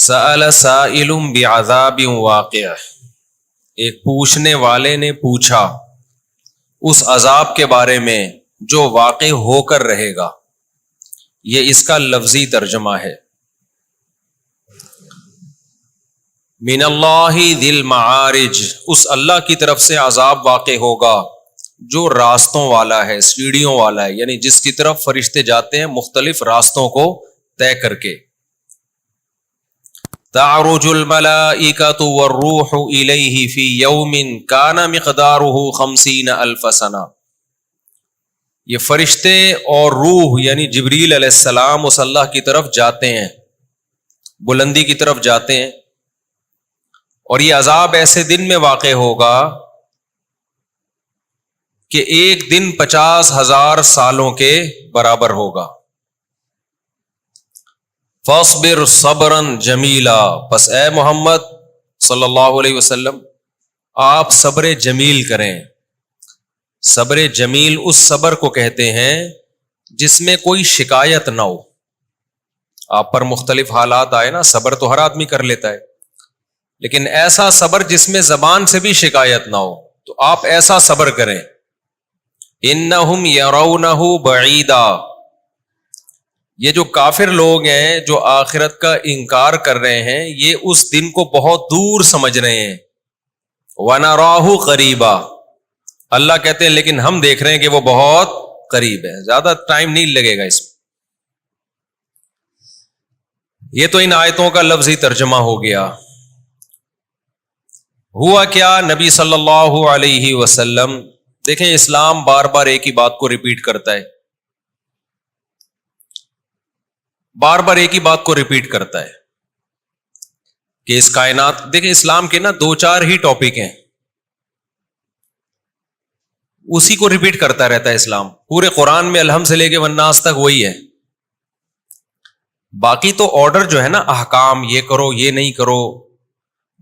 سأل سائل بعذاب واقع، ایک پوچھنے والے نے پوچھا اس عذاب کے بارے میں جو واقع ہو کر رہے گا. یہ اس کا لفظی ترجمہ ہے. من اللہ ذی المعارج، اس اللہ کی طرف سے عذاب واقع ہوگا جو راستوں والا ہے، سیڑھیوں والا ہے، یعنی جس کی طرف فرشتے جاتے ہیں مختلف راستوں کو طے کر کے. تعرج الملائکۃ والروح الیہ فی یوم کان مقدارہ 50,000 سنہ. یہ فرشتے اور روح یعنی جبریل علیہ السلام اس اللہ کی طرف جاتے ہیں، بلندی کی طرف جاتے ہیں، اور یہ عذاب ایسے دن میں واقع ہوگا کہ ایک دن 50,000 سالوں کے برابر ہوگا. فاصبر صبرا جمیلا، پس اے محمد صلی اللہ علیہ وسلم آپ صبر جمیل کریں. صبر جمیل اس صبر کو کہتے ہیں جس میں کوئی شکایت نہ ہو. آپ پر مختلف حالات آئے نا، صبر تو ہر آدمی کر لیتا ہے، لیکن ایسا صبر جس میں زبان سے بھی شکایت نہ ہو، تو آپ ایسا صبر کریں. انہم یرونہ بعیدا، یہ جو کافر لوگ ہیں جو آخرت کا انکار کر رہے ہیں، یہ اس دن کو بہت دور سمجھ رہے ہیں. وَنَرَاهُ قَرِيبًا، اللہ کہتے ہیں لیکن ہم دیکھ رہے ہیں کہ وہ بہت قریب ہے، زیادہ ٹائم نہیں لگے گا اس میں. یہ تو ان آیتوں کا لفظی ترجمہ ہو گیا. ہوا کیا؟ نبی صلی اللہ علیہ وسلم، دیکھیں اسلام بار بار ایک ہی بات کو ریپیٹ کرتا ہے، بار بار ایک ہی بات کو ریپیٹ کرتا ہے کہ اس کائنات، دیکھیں اسلام کے نا 2-4 ہی ٹاپک ہیں، اسی کو ریپیٹ کرتا رہتا ہے اسلام. پورے قرآن میں الحمد سے لے کے والناس تک وہی ہے. باقی تو آرڈر جو ہے نا، احکام، یہ کرو یہ نہیں کرو،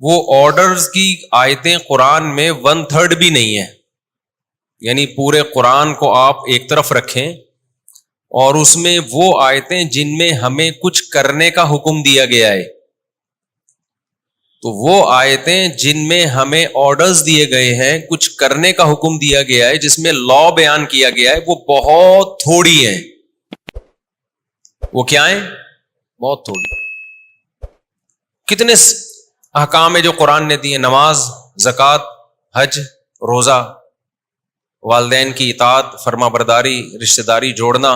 وہ آرڈرز کی آیتیں قرآن میں 1/3 بھی نہیں ہے. یعنی پورے قرآن کو آپ ایک طرف رکھیں اور اس میں وہ آیتیں جن میں ہمیں کچھ کرنے کا حکم دیا گیا ہے، تو وہ آیتیں جن میں ہمیں آرڈرز دیے گئے ہیں، کچھ کرنے کا حکم دیا گیا ہے، جس میں لا بیان کیا گیا ہے، وہ بہت تھوڑی ہیں. وہ کیا ہیں؟ بہت تھوڑی. کتنے احکام ہے جو قرآن نے دیے؟ نماز، زکوٰۃ، حج، روزہ، والدین کی اطاعت، فرما برداری، رشتہ داری جوڑنا،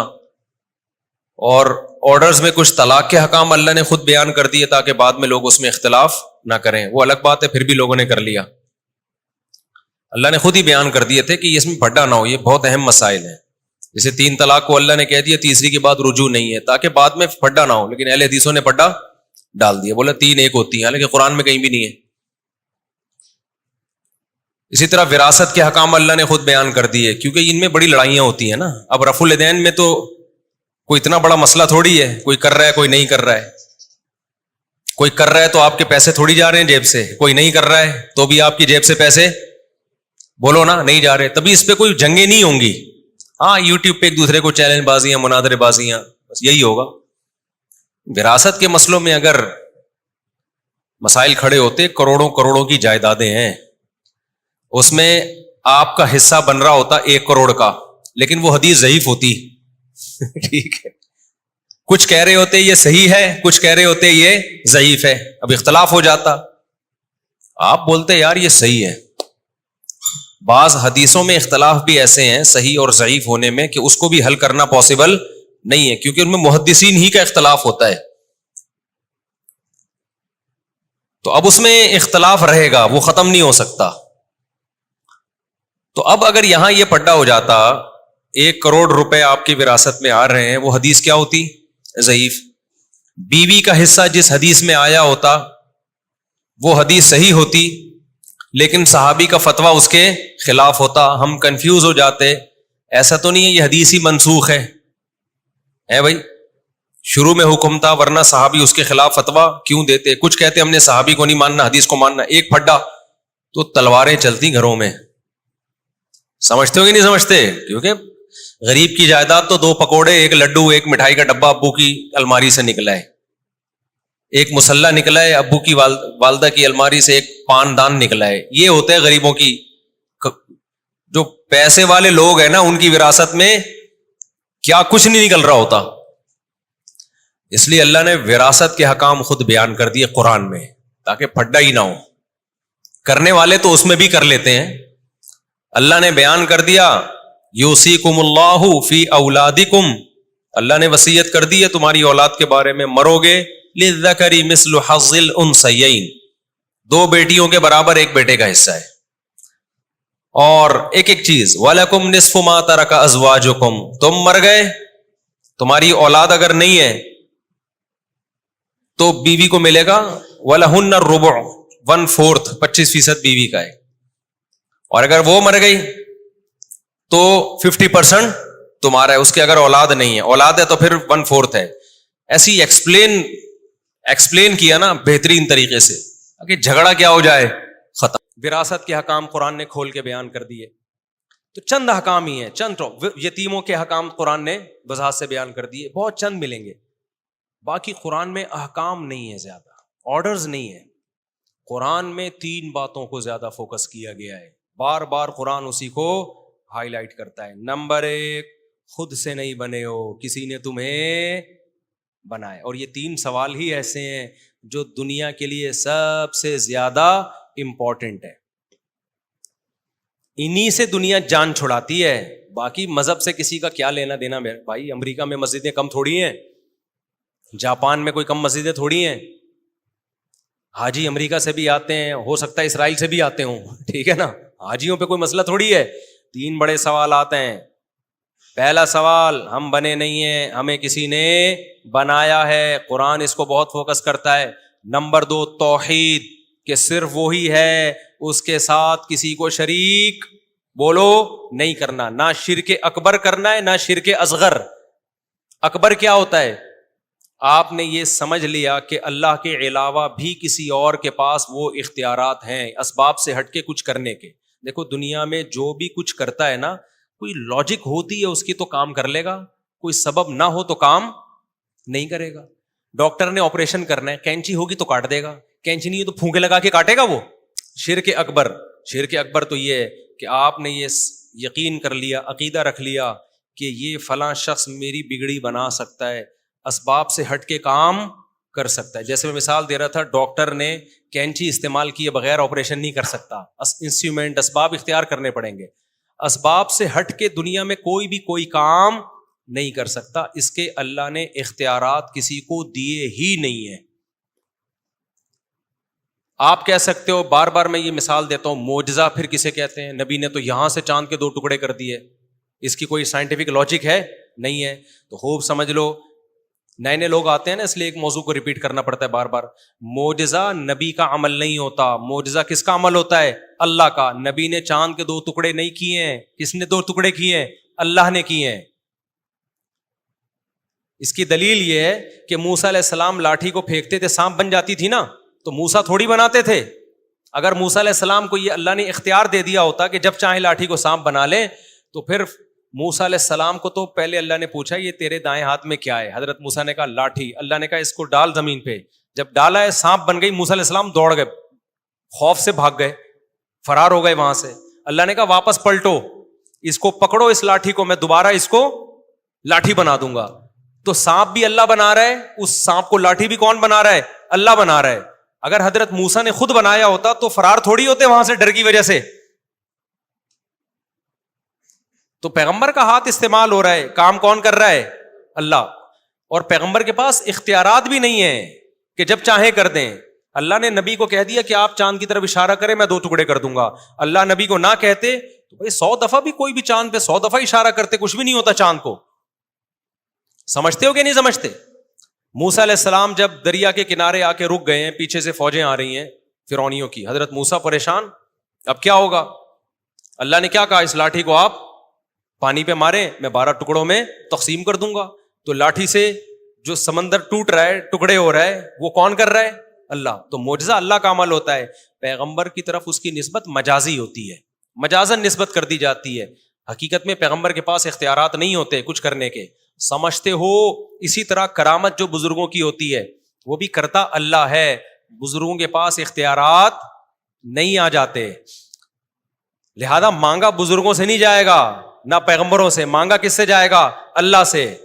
اور آرڈرز میں کچھ طلاق کے حکام اللہ نے خود بیان کر دیے تاکہ بعد میں لوگ اس میں اختلاف نہ کریں. وہ الگ بات ہے، پھر بھی لوگوں نے کر لیا. اللہ نے خود ہی بیان کر دیے تھے کہ اس میں پھڈا نہ ہو، یہ بہت اہم مسائل ہیں. جیسے 3 طلاق کو اللہ نے کہہ دیا تیسری کے بعد رجوع نہیں ہے، تاکہ بعد میں پھڈا نہ ہو، لیکن اہل حدیثوں نے پھڈا ڈال دیا، بولا 3 ایک ہوتی ہیں، حالانکہ قرآن میں کہیں بھی نہیں ہے. اسی طرح وراثت کے حکام اللہ نے خود بیان کر دیے، کیونکہ ان میں بڑی لڑائیاں ہوتی ہیں نا. اب رفع الیدین میں تو کوئی اتنا بڑا مسئلہ تھوڑی ہے، کوئی کر رہا ہے کوئی نہیں کر رہا ہے. کوئی کر رہا ہے تو آپ کے پیسے تھوڑی جا رہے ہیں جیب سے، کوئی نہیں کر رہا ہے تو بھی آپ کی جیب سے پیسے بولو نا نہیں جا رہے. تبھی اس پہ کوئی جنگیں نہیں ہوں گی. ہاں یوٹیوب پہ ایک دوسرے کو چیلنج بازیاں، مناظرے بازیاں، بس یہی ہوگا. وراثت کے مسئلوں میں اگر مسائل کھڑے ہوتے، کروڑوں کروڑوں کی جائیدادیں ہیں، اس میں آپ کا حصہ بن رہا ہوتا 1 کروڑ کا، لیکن وہ حدیث ضعیف ہوتی. ٹھیک ہے، کچھ کہہ رہے ہوتے یہ صحیح ہے، کچھ کہہ رہے ہوتے یہ ضعیف ہے، اب اختلاف ہو جاتا. آپ بولتے یار یہ صحیح ہے. بعض حدیثوں میں اختلاف بھی ایسے ہیں صحیح اور ضعیف ہونے میں کہ اس کو بھی حل کرنا پاسبل نہیں ہے، کیونکہ ان میں محدثین ہی کا اختلاف ہوتا ہے. تو اب اس میں اختلاف رہے گا، وہ ختم نہیں ہو سکتا. تو اب اگر یہاں یہ پڈا ہو جاتا 1 کروڑ روپے آپ کی وراثت میں آ رہے ہیں، وہ حدیث کیا ہوتی؟ ضعیف. بیوی کا حصہ جس حدیث میں آیا ہوتا وہ حدیث صحیح ہوتی، لیکن صحابی کا فتویٰ اس کے خلاف ہوتا. ہم کنفیوز ہو جاتے، ایسا تو نہیں ہے یہ حدیث ہی منسوخ ہے بھائی، شروع میں حکم تھا ورنہ صحابی اس کے خلاف فتویٰ کیوں دیتے؟ کچھ کہتے ہم نے صحابی کو نہیں ماننا، حدیث کو ماننا. ایک پھڈا تو تلواریں چلتی گھروں میں. سمجھتے ہو کہ نہیں سمجھتے؟ کیونکہ غریب کی جائیداد تو 2 پکوڑے، 1 لڈو، 1 مٹھائی کا ڈبہ ابو کی الماری سے نکلا ہے. ایک مسلح نکلا ہے, ابو کی والدہ کی الماری سے ایک پان دان نکلا ہے. یہ ہوتا ہے غریبوں کی, جو پیسے والے لوگ ہیں نا ان کی وراثت میں کیا کچھ نہیں نکل رہا ہوتا. اس لیے اللہ نے وراثت کے حکام خود بیان کر دیے قرآن میں, تاکہ پھڈا ہی نہ ہو. کرنے والے تو اس میں بھی کر لیتے ہیں. اللہ نے بیان کر دیا یوصیکم اللہ فی اولادکم, اللہ نے وصیت کر دی ہے تمہاری اولاد کے بارے میں, مرو گے للذکر مثل حظ الانثیین, 2 بیٹیوں کے برابر ایک بیٹے کا حصہ ہے. اور ایک چیز وَلَكُمْ نِصْفُ مَا تَرَكَ أَزْوَاجُكُمْ, تم مر گئے, تمہاری اولاد اگر نہیں ہے تو بیوی کو ملے گا وَلَهُنَّ الرُّبُعُ, 1/4, 25% بیوی کا ہے. اور اگر وہ مر گئی تو 50% تمہارا ہے, اس کے اگر اولاد نہیں ہے, اولاد ہے تو پھر 1/4 ہے. ایسی ایکسپلین کیا نا بہترین طریقے سے, کہ جھگڑا کیا ہو جائے, ختم. وراثت کے حکام قرآن نے کھول کے بیان کر دیے. تو چند حکام ہی ہیں, چند یتیموں کے حکام قرآن نے وضاحت سے بیان کر دیے, بہت چند ملیں گے. باقی قرآن میں احکام نہیں ہے زیادہ, آرڈرز نہیں ہے. قرآن میں 3 باتوں کو زیادہ فوکس کیا گیا ہے, بار بار قرآن اسی کو ہائی لائٹ کرتا ہے. نمبر 1, خود سے نہیں بنے ہو, کسی نے تمہیں بنائے. اور یہ 3 سوال ہی ایسے ہیں جو دنیا کے لیے سب سے زیادہ امپورٹنٹ ہے. انہی سے دنیا جان چھڑاتی ہے. باقی مذہب سے کسی کا کیا لینا دینا میرے بھائی. امریکہ میں مسجدیں کم تھوڑی ہیں, جاپان میں کوئی کم مسجدیں تھوڑی ہیں. حاجی امریکہ سے بھی آتے ہیں, ہو سکتا ہے اسرائیل سے بھی آتے ہوں, ٹھیک ہے نا. حاجیوں پہ کوئی مسئلہ تھوڑی ہے. 3 بڑے سوالات ہیں. پہلا سوال, ہم بنے نہیں ہیں, ہمیں کسی نے بنایا ہے. قرآن اس کو بہت فوکس کرتا ہے. نمبر 2, توحید, کہ صرف وہی ہے, اس کے ساتھ کسی کو شریک بولو نہیں کرنا. نہ شرک اکبر کرنا ہے, نہ شرک اصغر. اکبر کیا ہوتا ہے؟ آپ نے یہ سمجھ لیا کہ اللہ کے علاوہ بھی کسی اور کے پاس وہ اختیارات ہیں اسباب سے ہٹ کے کچھ کرنے کے. دیکھو دنیا میں جو بھی کچھ کرتا ہے نا, کوئی لاجک ہوتی ہے اس کی تو کام کر لے گا, کوئی سبب نہ ہو تو کام نہیں کرے گا. ڈاکٹر نے آپریشن کرنا ہے, کینچی ہوگی تو کاٹ دے گا, کینچی نہیں ہے تو پھونکے لگا کے کاٹے گا وہ. شرک اکبر تو یہ ہے کہ آپ نے یہ یقین کر لیا, عقیدہ رکھ لیا کہ یہ فلاں شخص میری بگڑی بنا سکتا ہے, اسباب سے ہٹ کے کام کر سکتا ہے. جیسے میں مثال دے رہا تھا, ڈاکٹر نے کینچی استعمال کیے بغیر آپریشن نہیں کر سکتا, انسٹرومنٹ اسباب اختیار کرنے پڑیں گے. اسباب سے ہٹ کے دنیا میں کوئی بھی کوئی کام نہیں کر سکتا. اس کے اللہ نے اختیارات کسی کو دیے ہی نہیں ہیں. آپ کہہ سکتے ہو, بار بار میں یہ مثال دیتا ہوں, معجزہ پھر کسے کہتے ہیں؟ نبی نے تو یہاں سے چاند کے 2 ٹکڑے کر دیے, اس کی کوئی سائنٹیفک لاجک ہے نہیں ہے. تو خوب سمجھ لو, نئے لوگ آتے ہیں نا, اس لیے ایک موضوع کو ریپیٹ کرنا پڑتا ہے بار بار. معجزہ نبی کا عمل نہیں ہوتا, معجزہ کس کا عمل ہوتا ہے؟ اللہ کا. نبی نے چاند کے 2 ٹکڑے نہیں کیے ہیں. کس نے 2 ٹکڑے کیے ہیں؟ اللہ نے کیے ہیں. اس کی دلیل یہ ہے کہ موسیٰ علیہ السلام لاٹھی کو پھینکتے تھے, سانپ بن جاتی تھی نا, تو موسیٰ تھوڑی بناتے تھے. اگر موسیٰ علیہ السلام کو یہ اللہ نے اختیار دے دیا ہوتا کہ جب چاہے لاٹھی کو سانپ بنا لے, تو پھر موسیٰ علیہ السلام کو تو پہلے اللہ نے پوچھا یہ تیرے دائیں ہاتھ میں کیا ہے؟ حضرت موسیٰ نے کہا لاٹھی. اللہ نے کہا اس کو ڈال زمین پہ. جب ڈالا ہے سانپ بن گئی, موسیٰ علیہ السلام دوڑ گئے, خوف سے بھاگ گئے, فرار ہو گئے وہاں سے. اللہ نے کہا واپس پلٹو, اس کو پکڑو, اس لاٹھی کو, میں دوبارہ اس کو لاٹھی بنا دوں گا. تو سانپ بھی اللہ بنا رہا ہے, اس سانپ کو لاٹھی بھی کون بنا رہا ہے؟ اللہ بنا رہا ہے. اگر حضرت موسیٰ نے خود بنایا ہوتا تو فرار تھوڑی ہوتے وہاں سے ڈر کی وجہ سے. تو پیغمبر کا ہاتھ استعمال ہو رہا ہے, کام کون کر رہا ہے؟ اللہ. اور پیغمبر کے پاس اختیارات بھی نہیں ہیں کہ جب چاہیں کر دیں. اللہ نے نبی کو کہہ دیا کہ آپ چاند کی طرف اشارہ کریں, میں 2 ٹکڑے کر دوں گا. اللہ نبی کو نہ کہتے تو بھائی 100 دفعہ بھی کوئی بھی چاند پہ 100 دفعہ اشارہ کرتے, کچھ بھی نہیں ہوتا چاند کو. سمجھتے ہو کہ نہیں سمجھتے؟ موسیٰ علیہ السلام جب دریا کے کنارے آ کے رک گئے ہیں, پیچھے سے فوجیں آ رہی ہیں فرعونیوں کی, حضرت موسیٰ پریشان, اب کیا ہوگا؟ اللہ نے کیا کہا, اس لاٹھی کو آپ پانی پہ ماریں, میں 12 ٹکڑوں میں تقسیم کر دوں گا. تو لاٹھی سے جو سمندر ٹوٹ رہا ہے, ٹکڑے ہو رہا ہے, وہ کون کر رہا ہے؟ اللہ. تو معجزہ اللہ کا عمل ہوتا ہے. پیغمبر کی طرف اس کی نسبت مجازی ہوتی ہے, مجازن نسبت کر دی جاتی ہے. حقیقت میں پیغمبر کے پاس اختیارات نہیں ہوتے کچھ کرنے کے, سمجھتے ہو. اسی طرح کرامت جو بزرگوں کی ہوتی ہے, وہ بھی کرتا اللہ ہے. بزرگوں کے پاس اختیارات نہیں آ جاتے, لہذا مانگا بزرگوں سے نہیں جائے گا, نہ پیغمبروں سے. مانگا کس سے جائے گا؟ اللہ سے.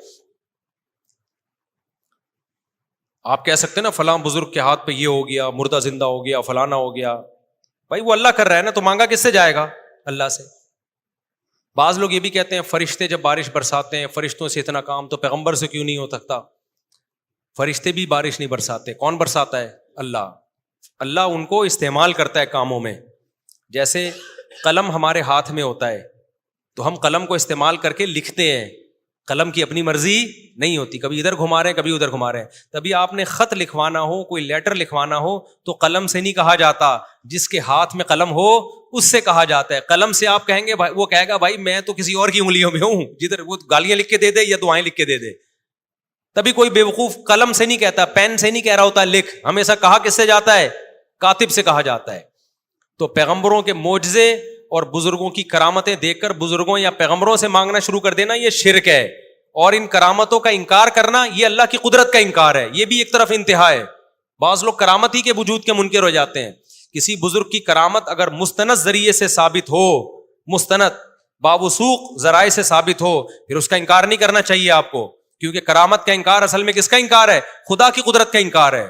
آپ کہہ سکتے ہیں نا فلاں بزرگ کے ہاتھ پہ یہ ہو گیا, مردہ زندہ ہو گیا, فلانا ہو گیا. بھائی وہ اللہ کر رہا ہے نا, تو مانگا کس سے جائے گا؟ اللہ سے. بعض لوگ یہ بھی کہتے ہیں فرشتے جب بارش برساتے ہیں, فرشتوں سے اتنا کام, تو پیغمبر سے کیوں نہیں ہو سکتا؟ فرشتے بھی بارش نہیں برساتے. کون برساتا ہے؟ اللہ. اللہ ان کو استعمال کرتا ہے کاموں میں. جیسے قلم ہمارے ہاتھ میں ہوتا ہے تو ہم قلم کو استعمال کر کے لکھتے ہیں, قلم کی اپنی مرضی نہیں ہوتی, کبھی ادھر گھما رہے ہیں کبھی ادھر گھما رہے ہیں. تبھی آپ نے خط لکھوانا ہو, کوئی لیٹر لکھوانا ہو, تو قلم سے نہیں کہا جاتا, جس کے ہاتھ میں قلم ہو اس سے کہا جاتا ہے. قلم سے آپ کہیں گے بھائی, وہ کہے گا بھائی میں تو کسی اور کی انگلیوں میں ہوں, جدھر وہ گالیاں لکھ کے دے دے یا دعائیں لکھ کے دے دے. تبھی کوئی بیوقوف قلم سے نہیں کہتا, پین سے نہیں کہہ رہا ہوتا لکھ, ہمیشہ کہا کس سے جاتا ہے؟ کاتب سے کہا جاتا ہے. تو پیغمبروں کے معجزے اور بزرگوں کی کرامتیں دیکھ کر بزرگوں یا پیغمبروں سے مانگنا شروع کر دینا, یہ شرک ہے. اور ان کرامتوں کا انکار کرنا یہ اللہ کی قدرت کا انکار ہے, یہ بھی ایک طرف انتہا ہے. بعض لوگ کرامت ہی کے وجود کے منکر ہو جاتے ہیں. کسی بزرگ کی کرامت اگر مستند ذریعے سے ثابت ہو, مستند باوثوق ذرائع سے ثابت ہو, پھر اس کا انکار نہیں کرنا چاہیے آپ کو, کیونکہ کرامت کا انکار اصل میں کس کا انکار ہے؟ خدا کی قدرت کا انکار ہے.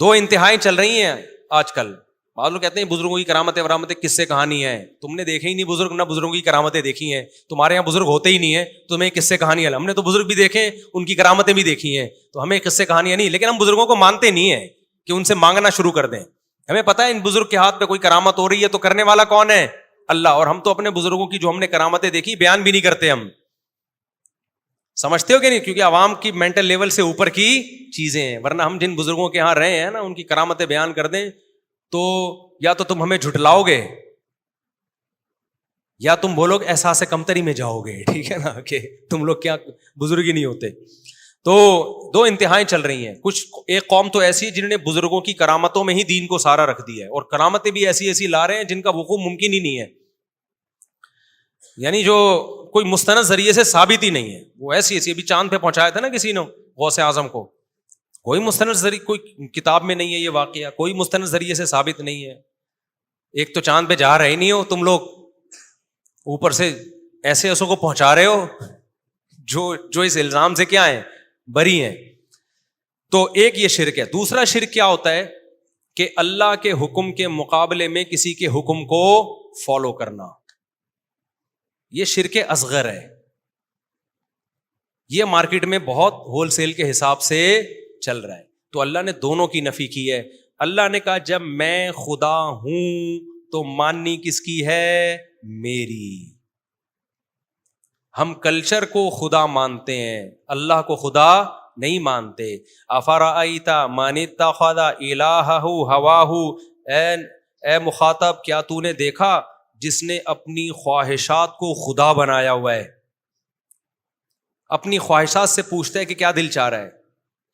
دو انتہائیں چل رہی ہیں آج کل. بعض لوگ کہتے ہیں بزرگوں کی کرامتیں ورامتیں کس سے کہانی ہے؟ تم نے دیکھے ہی نہیں بزرگ, نہ بزرگوں کی کرامتیں دیکھی ہیں, تمہارے یہاں بزرگ ہوتے ہی نہیں ہیں, تو تمہیں کس سے کہانی ہے؟ ہم نے تو بزرگ بھی دیکھے, ان کی کرامتیں بھی دیکھی ہیں, تو ہمیں کس سے کہانیاں نہیں. لیکن ہم بزرگوں کو مانتے نہیں ہیں کہ ان سے مانگنا شروع کر دیں. ہمیں پتا ہے ان بزرگ کے ہاتھ پہ کوئی کرامت ہو رہی ہے تو کرنے والا کون ہے؟ اللہ. اور ہم تو اپنے بزرگوں کی جو ہم نے کرامتیں دیکھی بیان بھی نہیں کرتے. ہم سمجھتے ہو کہ نہیں؟ کیونکہ عوام کی مینٹل لیول سے اوپر کی چیزیں ہیں. ورنہ ہم جن بزرگوں کے یہاں رہے ہیں نا, ان کی کرامتیں بیان کر دیں تو یا تو تم ہمیں جھٹلاؤ گے یا تم بولو گے احساس کمتری میں جاؤ گے. ٹھیک ہے نا, کہ تم لوگ کیا بزرگ ہی نہیں ہوتے. تو دو انتہائیں چل رہی ہیں. کچھ ایک قوم تو ایسی ہے جنہوں نے بزرگوں کی کرامتوں میں ہی دین کو سارا رکھ دیا ہے, اور کرامتیں بھی ایسی ایسی لا رہے ہیں جن کا وقوع ممکن ہی نہیں ہے, یعنی جو کوئی مستند ذریعے سے ثابت ہی نہیں ہے. وہ ایسی ایسی, ابھی چاند پہ پہنچایا تھا نا کسی نے غوث اعظم کو, کوئی مستند ذریعے, کوئی کتاب میں نہیں ہے یہ واقعہ, کوئی مستند ذریعے سے ثابت نہیں ہے. ایک تو چاند پہ جا رہے ہی نہیں ہو تم لوگ, اوپر سے ایسے ایسوں کو پہنچا رہے ہو جو اس الزام سے کیا ہیں, بری ہیں. تو ایک یہ شرک ہے. دوسرا شرک کیا ہوتا ہے کہ اللہ کے حکم کے مقابلے میں کسی کے حکم کو فالو کرنا. یہ شرک اصغر ہے. یہ مارکیٹ میں بہت ہول سیل کے حساب سے چل رہا ہے. تو اللہ نے دونوں کی نفی کی ہے. اللہ نے کہا جب میں خدا ہوں تو ماننی کس کی ہے؟ میری. ہم کلچر کو خدا مانتے ہیں, اللہ کو خدا نہیں مانتے. افرأیت من اتخذ الہہ ہواہ, اے مخاطب کیا تو نے دیکھا جس نے اپنی خواہشات کو خدا بنایا ہوا ہے. اپنی خواہشات سے پوچھتا ہے کہ کیا دل چاہ رہا ہے.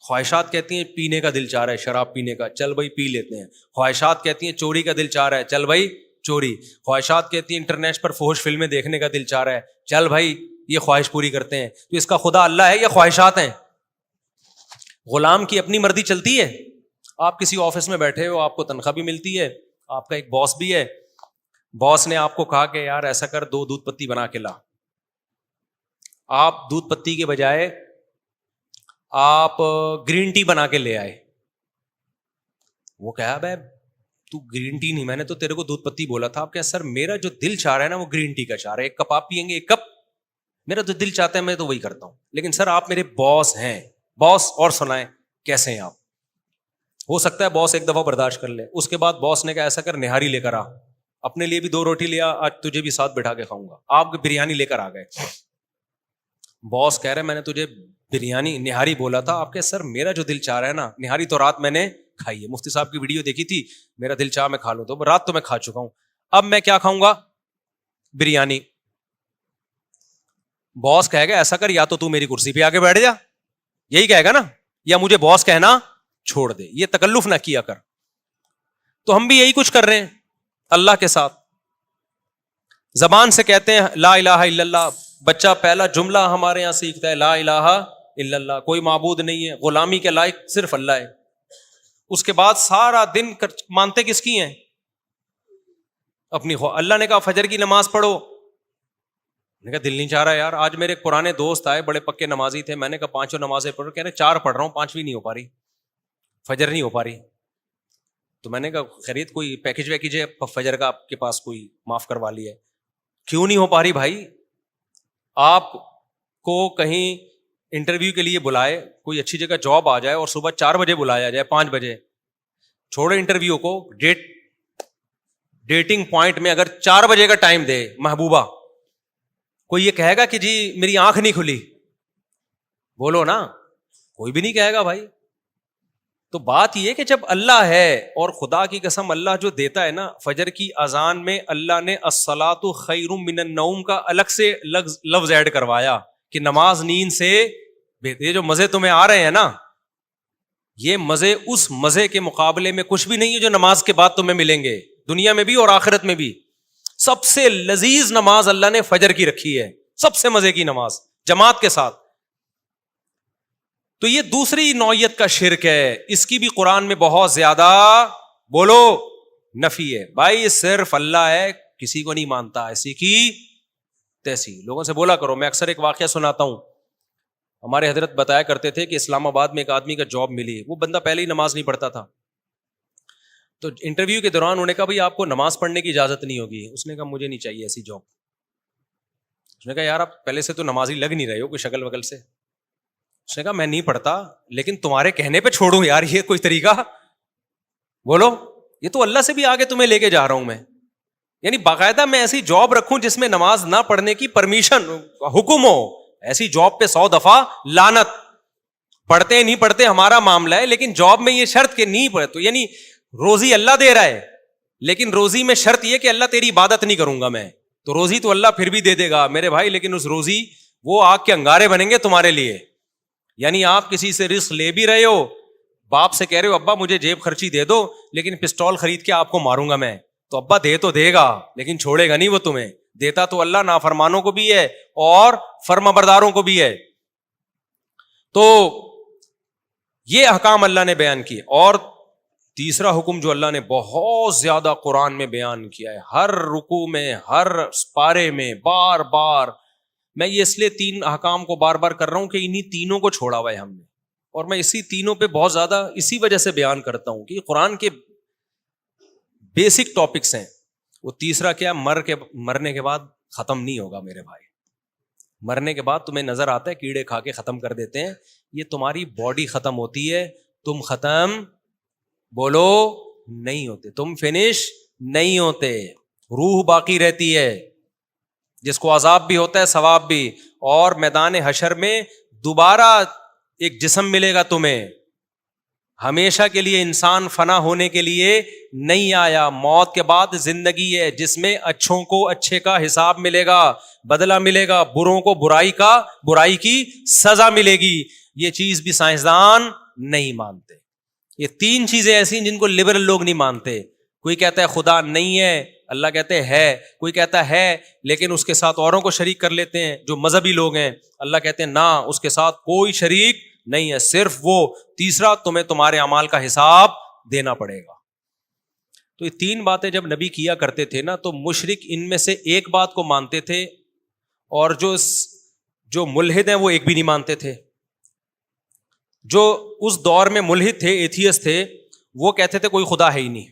خواہشات کہتی ہیں پینے کا دل چاہ رہا ہے, شراب پینے کا, چل بھائی پی لیتے ہیں. خواہشات کہتی ہیں چوری کا دل چاہ رہا ہے, چل بھائی چوری. خواہشات کہتی ہیں انٹرنیٹ پر فحش فلمیں دیکھنے کا دل چاہ رہا ہے, چل بھائی یہ خواہش پوری کرتے ہیں. تو اس کا خدا اللہ ہے یا خواہشات ہیں؟ غلام کی اپنی مرضی چلتی ہے. آپ کسی آفس میں بیٹھے ہو, آپ کو تنخواہ بھی ملتی ہے, آپ کا ایک باس بھی ہے. باس نے آپ کو کہا کہ یار ایسا کر 2 دودھ پتی بنا کے لا. آپ دودھ پتی کے بجائے آپ گرین ٹی بنا کے لے آئے. وہ کہا بھائی تو گرین ٹی نہیں, میں نے تو تیرے کو دودھ پتی بولا تھا. آپ کہا سر میرا جو دل چاہ رہا ہے نا وہ گرین ٹی کا چاہ رہا ہے, 1 کپ آپ پیئیں گے 1 کپ, میرا جو دل چاہتا ہے میں تو وہی کرتا ہوں. لیکن سر آپ میرے باس ہیں. باس اور سنائیں کیسے ہیں آپ. ہو سکتا ہے باس ایک دفعہ برداشت کر لے, اس کے بعد باس نے کہا ایسا کر نہاری لے کر آ, اپنے لیے بھی 2 روٹی لیا, آج تجھے بھی ساتھ بٹھا کے کھاؤں گا. آپ بریانی لے کر آ گئے. باس کہہ رہے میں نے تجھے بریانی نہاری بولا تھا. آپ کہ سر میرا جو دل چاہ رہا ہے نا, نہاری تو رات میں نے کھائی ہے, مفتی صاحب کی ویڈیو دیکھی تھی, میرا دل چاہ میں کھا لوں, تو رات تو میں کھا چکا ہوں, اب میں کیا کھاؤں گا؟ بریانی. باس کہے گا ایسا کر یا تو میری کرسی پہ آ کے بیٹھ جا, یہی کہے گا نا, یا مجھے باس کہنا چھوڑ دے, یہ تکلف نہ کیا کر. تو ہم بھی یہی کچھ کر رہے ہیں اللہ کے ساتھ. زبان سے کہتے ہیں لا الہ الا اللہ, بچہ پہلا جملہ ہمارے یہاں سیکھتا ہے لا الہ الا اللہ, کوئی معبود نہیں ہے, غلامی کے لائق صرف اللہ ہے. اس کے بعد سارا دن مانتے کس کی ہیں؟ اپنی. اللہ نے کہا فجر کی نماز پڑھو, میں نے کہا دل نہیں چاہ رہا یار. آج میرے ایک پرانے دوست آئے, بڑے پکے نمازی تھے, میں نے کہا 5 نمازیں پڑھو, کہہ رہے 4 پڑھ رہا ہوں, 5ویں نہیں ہو پا رہی, فجر نہیں ہو پا رہی. تو میں نے کہا خرید کوئی پیکج ویکج ہے فجر کا آپ کے پاس, کوئی معاف کروا لیا ہے. کیوں نہیں ہو پا رہی بھائی؟ آپ کو کہیں انٹرویو کے لیے بلائے, کوئی اچھی جگہ جاب آ جائے اور صبح 4 بجے بلایا جائے, 5 بجے, چھوڑے انٹرویو کو, ڈیٹنگ پوائنٹ میں اگر 4 بجے کا ٹائم دے محبوبہ, کوئی یہ کہے گا کہ جی میری آنکھ نہیں کھلی؟ بولو نا, کوئی بھی نہیں کہے گا بھائی. تو بات یہ کہ جب اللہ ہے, اور خدا کی قسم اللہ جو دیتا ہے نا, فجر کی اذان میں اللہ نے الصلاۃ خیر من النوم کا الگ سے لفظ ایڈ کروایا کہ نماز نیند سے بہتر. یہ جو مزے تمہیں آ رہے ہیں نا, یہ مزے اس مزے کے مقابلے میں کچھ بھی نہیں ہے جو نماز کے بعد تمہیں ملیں گے, دنیا میں بھی اور آخرت میں بھی. سب سے لذیذ نماز اللہ نے فجر کی رکھی ہے, سب سے مزے کی نماز جماعت کے ساتھ. تو یہ دوسری نوعیت کا شرک ہے, اس کی بھی قرآن میں بہت زیادہ بولو نفی ہے. بھائی صرف اللہ ہے, کسی کو نہیں مانتا ایسی کی تیسی. لوگوں سے بولا کرو, میں اکثر ایک واقعہ سناتا ہوں. ہمارے حضرت بتایا کرتے تھے کہ اسلام آباد میں ایک آدمی کا جاب ملی, وہ بندہ پہلے ہی نماز نہیں پڑھتا تھا. تو انٹرویو کے دوران انہوں نے کہا بھائی آپ کو نماز پڑھنے کی اجازت نہیں ہوگی. اس نے کہا مجھے نہیں چاہیے ایسی جاب. اس نے کہا یار آپ پہلے سے تو نمازی لگ نہیں رہے ہو کوئی شکل وکل سے. اس نے کہا میں نہیں پڑھتا, لیکن تمہارے کہنے پہ چھوڑوں یار, یہ کوئی طریقہ؟ بولو, یہ تو اللہ سے بھی آگے تمہیں لے کے جا رہا ہوں میں. یعنی باقاعدہ میں ایسی جاب رکھوں جس میں نماز نہ پڑھنے کی پرمیشن, حکم ہو. ایسی جاب پہ 100 دفعہ لعنت. پڑھتے نہیں پڑھتے ہمارا معاملہ ہے, لیکن جاب میں یہ شرط کہ نہیں پڑھے. تو یعنی روزی اللہ دے رہا ہے, لیکن روزی میں شرط یہ کہ اللہ تیری عبادت نہیں کروں گا میں. تو روزی تو اللہ پھر بھی دے دے گا میرے بھائی, لیکن اس روزی وہ آگ کے انگارے بنیں گے تمہارے لیے. یعنی آپ کسی سے رزق لے بھی رہے ہو, باپ سے کہہ رہے ہو ابا مجھے جیب خرچی دے دو, لیکن پسٹول خرید کے آپ کو ماروں گا میں. تو ابا دے تو دے گا, لیکن چھوڑے گا نہیں وہ تمہیں. دیتا تو اللہ نافرمانوں کو بھی ہے اور فرمانبرداروں کو بھی ہے. تو یہ احکام اللہ نے بیان کیے. اور تیسرا حکم جو اللہ نے بہت زیادہ قرآن میں بیان کیا ہے, ہر رکوع میں, ہر پارے میں, بار بار. میں یہ اس لیے 3 احکام کو بار بار کر رہا ہوں کہ انہی تینوں کو چھوڑا ہوا ہے ہم نے, اور میں اسی تینوں پہ بہت زیادہ اسی وجہ سے بیان کرتا ہوں کہ قرآن کے بیسک ٹاپکس ہیں. وہ تیسرا کیا, مرنے کے بعد ختم نہیں ہوگا میرے بھائی. مرنے کے بعد تمہیں نظر آتا ہے کیڑے کھا کے ختم کر دیتے ہیں, یہ تمہاری باڈی ختم ہوتی ہے, تم ختم بولو نہیں ہوتے, تم فنش نہیں ہوتے, روح باقی رہتی ہے جس کو عذاب بھی ہوتا ہے ثواب بھی. اور میدان حشر میں دوبارہ ایک جسم ملے گا تمہیں, ہمیشہ کے لیے انسان فنا ہونے کے لیے نہیں آیا. موت کے بعد زندگی ہے جس میں اچھوں کو اچھے کا حساب ملے گا, بدلہ ملے گا, بروں کو برائی کی سزا ملے گی. یہ چیز بھی سائنسدان نہیں مانتے. یہ 3 چیزیں ایسی ہیں جن کو لبرل لوگ نہیں مانتے. کوئی کہتا ہے خدا نہیں ہے, اللہ کہتے ہے. کوئی کہتا ہے لیکن اس کے ساتھ اوروں کو شریک کر لیتے ہیں جو مذہبی لوگ ہیں. اللہ کہتے ہیں نہ, اس کے ساتھ کوئی شریک نہیں ہے, صرف وہ. تیسرا تمہیں تمہارے اعمال کا حساب دینا پڑے گا. تو یہ 3 باتیں جب نبی کیا کرتے تھے نا, تو مشرک ان میں سے ایک بات کو مانتے تھے, اور جو ملحد ہیں وہ ایک بھی نہیں مانتے تھے. جو اس دور میں ملحد تھے, ایتھیسٹ تھے, وہ کہتے تھے کوئی خدا ہے ہی نہیں.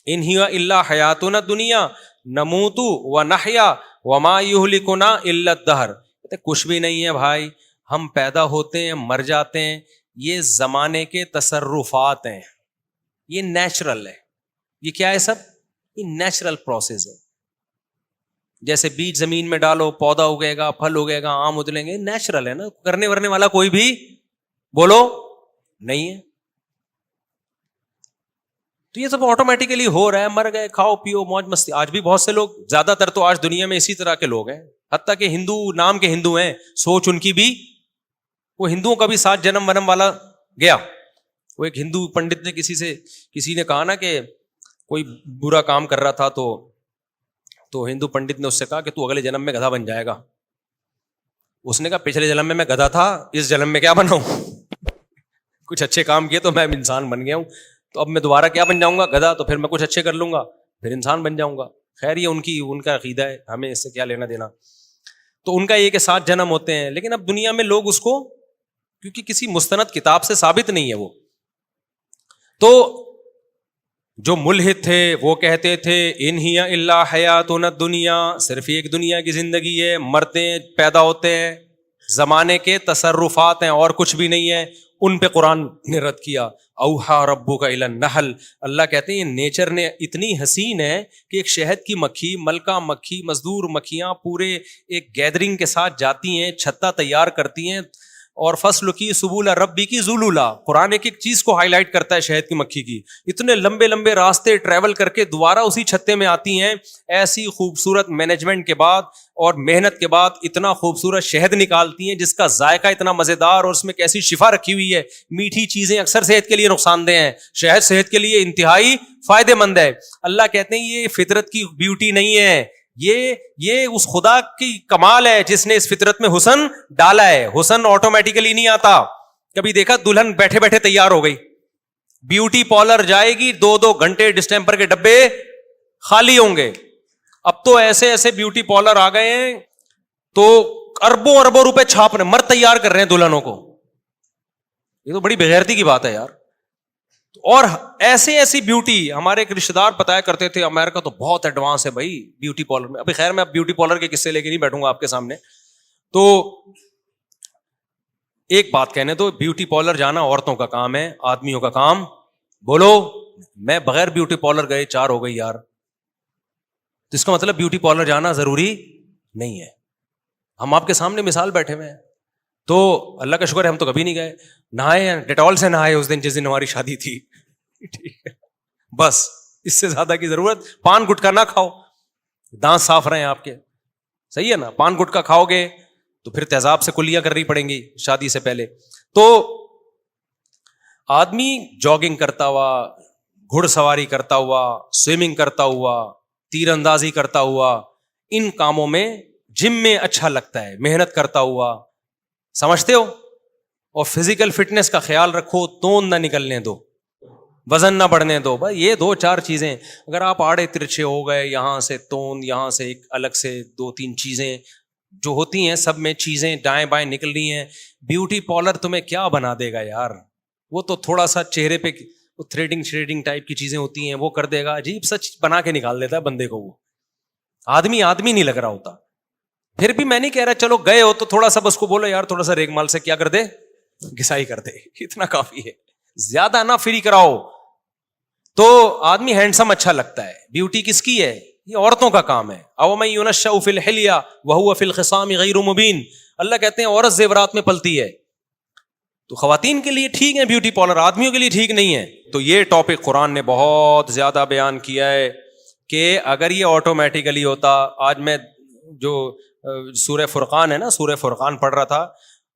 ان ہی الا حیاتنا دنیا نموت و نحیا وما یہلکنا الا الدہر. کہتے کچھ بھی نہیں ہے بھائی, ہم پیدا ہوتے ہیں مر جاتے ہیں, یہ زمانے کے تصرفات ہیں, یہ نیچرل ہے. یہ کیا ہے سب؟ یہ نیچرل پروسیس ہے. جیسے بیج زمین میں ڈالو, پودا اگے گا, پھل اگے گا, آم ادلیں گے, نیچرل ہے نا. کرنے ورنے والا کوئی بھی بولو نہیں ہے. تو یہ سب آٹومیٹیکلی ہو رہا ہے. مر گئے, کھاؤ پیو موج مستی. آج بھی بہت سے لوگ, زیادہ تر تو آج دنیا میں اسی طرح کے لوگ ہیں, حتیٰ کہ ہندو نام کے ہندو ہیں, سوچ ان کی بھی, وہ ہندوؤں کا بھی 7 جنم ونم والا گیا. وہ ایک ہندو پنڈت نے کسی نے کہا نا کہ کوئی برا کام کر رہا تھا, تو ہندو پنڈت نے اس سے کہا کہ تو اگلے جنم میں گدھا بن جائے گا. اس نے کہا پچھلے جنم میں گدھا تھا, اس جنم میں کیا بنا ہوں, کچھ اچھے کام کیے تو میں انسان بن گیا ہوں, تو اب میں دوبارہ کیا بن جاؤں گا, گدھا, تو پھر میں کچھ اچھے کر لوں گا پھر انسان بن جاؤں گا. خیر یہ ان کا عقیدہ ہے, ہمیں اس سے کیا لینا دینا. تو ان کا یہ کہ 7 جنم ہوتے ہیں, لیکن اب دنیا میں لوگ اس کو, کیونکہ کسی مستند کتاب سے ثابت نہیں ہے وہ, تو جو ملحد تھے وہ کہتے تھے ان ہی الا حیاتنا الدنیا, صرف ایک دنیا کی زندگی ہے, مرتے ہیں پیدا ہوتے ہیں, زمانے کے تصرفات ہیں اور کچھ بھی نہیں ہے. ان پہ قرآن نے رد کیا, اوحا ربک الی النحل, اللہ کہتے ہیں نیچر نے اتنی حسین ہے کہ ایک شہد کی مکھی, ملکہ مکھی, مزدور مکھیاں پورے ایک گیدرنگ کے ساتھ جاتی ہیں, چھتا تیار کرتی ہیں, اور فصل کی سبول ربی کی ذلولا, قرآن ایک ایک چیز کو ہائی لائٹ کرتا ہے شہد کی مکھی کی, اتنے لمبے لمبے راستے ٹریول کر کے دوبارہ اسی چھتے میں آتی ہیں, ایسی خوبصورت مینجمنٹ کے بعد اور محنت کے بعد اتنا خوبصورت شہد نکالتی ہیں جس کا ذائقہ اتنا مزیدار, اور اس میں کیسی شفا رکھی ہوئی ہے. میٹھی چیزیں اکثر صحت کے لیے نقصان دہ ہیں, شہد صحت کے لیے انتہائی فائدہ مند ہے. اللہ کہتے ہیں یہ فطرت کی بیوٹی نہیں ہے, یہ اس خدا کی کمال ہے جس نے اس فطرت میں حسن ڈالا ہے. حسن آٹومیٹیکلی نہیں آتا. کبھی دیکھا دلہن بیٹھے بیٹھے تیار ہو گئی, بیوٹی پارلر جائے گی 2 گھنٹے ڈسٹمپر کے ڈبے خالی ہوں گے. اب تو ایسے ایسے بیوٹی پارلر آ گئے ہیں تو اربوں اربوں روپے چھاپ رہے, مرد تیار کر رہے ہیں دلہنوں کو. یہ تو بڑی بغیرتی کی بات ہے یار. اور ایسی ایسی بیوٹی, ہمارے ایک رشتے دار بتایا کرتے تھے امریکہ تو بہت ایڈوانس ہے بھائی بیوٹی پارلر میں. ابھی خیر میں اب بیوٹی پارلر کے قصے لے کے نہیں بیٹھوں گا آپ کے سامنے. تو ایک بات کہنے تو, بیوٹی پارلر جانا عورتوں کا کام ہے, آدمیوں کا کام بولو. میں بغیر بیوٹی پارلر گئے 4 ہو گئی یار, تو اس کا مطلب بیوٹی پارلر جانا ضروری نہیں ہے. ہم آپ کے سامنے مثال بیٹھے ہوئے ہیں, تو اللہ کا شکر ہے ہم تو کبھی نہیں گئے. نہائے ڈیٹول سے نہائے اس دن جس دن ہماری شادی تھی, ٹھیک ہے, بس اس سے زیادہ کی ضرورت. پان گٹکا نہ کھاؤ, دانت صاف رہے آپ کے, صحیح ہے نا. پان گٹکا کھاؤ گے تو پھر تیزاب سے کلیاں کرنی پڑیں گی شادی سے پہلے. تو آدمی جاگنگ کرتا ہوا, گھڑ سواری کرتا ہوا, سوئمنگ کرتا ہوا, تیر اندازی کرتا ہوا, ان کاموں میں جم میں اچھا لگتا ہے, محنت کرتا ہوا, سمجھتے ہو. اور فزیکل فٹنس کا خیال رکھو, توند نہ نکلنے دو, وزن نہ بڑھنے دو. بھائی یہ 2-4 چیزیں اگر آپ آڑے ترچھے ہو گئے, یہاں سے توند, یہاں سے ایک الگ سے 2-3 چیزیں جو ہوتی ہیں, سب میں چیزیں دائیں بائیں نکل رہی ہیں. بیوٹی پارلر تمہیں کیا بنا دے گا یار, وہ تو تھوڑا سا چہرے پہ تھریڈنگ ٹائپ کی چیزیں ہوتی ہیں وہ کر دے گا, عجیب سچ بنا کے نکال دیتا ہے بندے کو. وہ آدمی نہیں لگ رہا ہوتا. پھر بھی میں نہیں کہہ رہا چلو گئے ہو تو تھوڑا سا بس کو بولو یار تھوڑا سا ریگ مال سے کیا کر دے, گھسائی کر دے, اتنا کافی ہے, زیادہ نہ فری کراؤ. تو آدمی ہینڈسم اچھا لگتا ہے. بیوٹی کس کی ہے, یہ عورتوں کا کام ہے. او من ينشأ في الحلیہ وهو في الخصام غیر مبین, اللہ کہتے ہیں عورت زیورات میں پلتی ہے. تو خواتین کے لیے ٹھیک ہے بیوٹی پارلر, آدمیوں کے لیے ٹھیک نہیں ہے. تو یہ ٹاپک قرآن نے بہت زیادہ بیان کیا ہے کہ اگر یہ آٹومیٹیکلی ہوتا. آج میں جو سورہ فرقان ہے نا, سورہ فرقان پڑھ رہا تھا,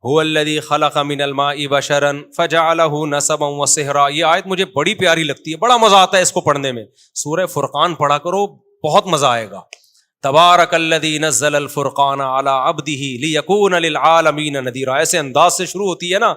هو الذی خلق من الماء بشرا فجعلہ نسبا وصہرا. یہ آیت مجھے بڑی پیاری لگتی ہے, بڑا مزہ آتا ہے اس کو پڑھنے میں. سورہ فرقان پڑھا کرو, بہت مزہ آئے گا. تبارک الذی نزل الفرقان علی عبدہ لیکون للعالمین نذیرا. ایسے انداز سے شروع ہوتی ہے نا,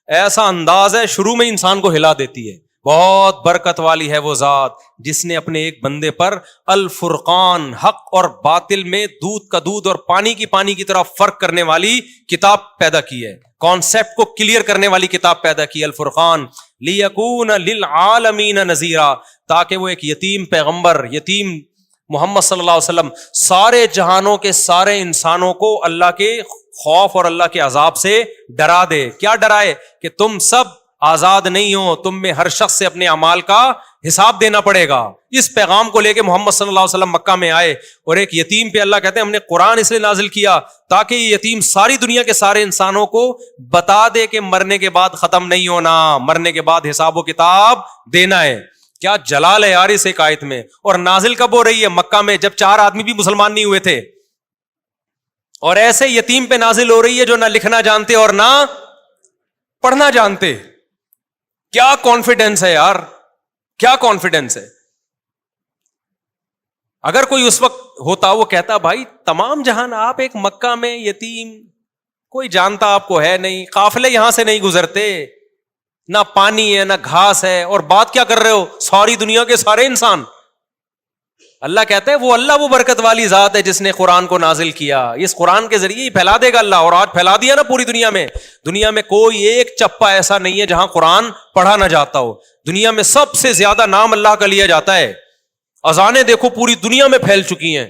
ایسا انداز ہے شروع میں انسان کو ہلا دیتی ہے. بہت برکت والی ہے وہ ذات جس نے اپنے ایک بندے پر الفرقان, حق اور باطل میں دودھ کا دودھ اور پانی کی طرح فرق کرنے والی کتاب پیدا کی ہے, کانسیپٹ کو کلیئر کرنے والی کتاب پیدا کی, الفرقان. لیکون للعالمین نذیرا, تاکہ وہ ایک یتیم پیغمبر, یتیم محمد صلی اللہ علیہ وسلم سارے جہانوں کے سارے انسانوں کو اللہ کے خوف اور اللہ کے عذاب سے ڈرا دے. کیا ڈرائے؟ کہ تم سب آزاد نہیں ہو, تم میں ہر شخص سے اپنے اعمال کا حساب دینا پڑے گا. اس پیغام کو لے کے محمد صلی اللہ علیہ وسلم مکہ میں آئے, اور ایک یتیم پہ اللہ کہتے ہیں ہم نے قرآن اس لیے نازل کیا تاکہ یہ یتیم ساری دنیا کے سارے انسانوں کو بتا دے کہ مرنے کے بعد ختم نہیں ہونا, مرنے کے بعد حساب و کتاب دینا ہے. کیا جلال ہے یار اس ایک آیت میں. اور نازل کب ہو رہی ہے؟ مکہ میں, جب 4 آدمی بھی مسلمان نہیں ہوئے تھے. اور ایسے یتیم پہ نازل ہو رہی ہے جو نہ لکھنا جانتے اور نہ پڑھنا جانتے. کیا کانفیڈنس ہے یار, کیا کانفیڈنس ہے. اگر کوئی اس وقت ہوتا وہ کہتا بھائی تمام جہان آپ, ایک مکہ میں یتیم کوئی جانتا آپ کو ہے نہیں, قافلے یہاں سے نہیں گزرتے, نہ پانی ہے نہ گھاس ہے, اور بات کیا کر رہے ہو ساری دنیا کے سارے انسان. اللہ کہتا ہے وہ برکت والی ذات ہے جس نے قرآن کو نازل کیا, اس قرآن کے ذریعے ہی پھیلا دے گا اللہ, اور آج پھیلا دیا نا پوری دنیا میں. دنیا میں کوئی ایک چپا ایسا نہیں ہے جہاں قرآن پڑھا نہ جاتا ہو. دنیا میں سب سے زیادہ نام اللہ کا لیا جاتا ہے. اذانیں دیکھو پوری دنیا میں پھیل چکی ہیں,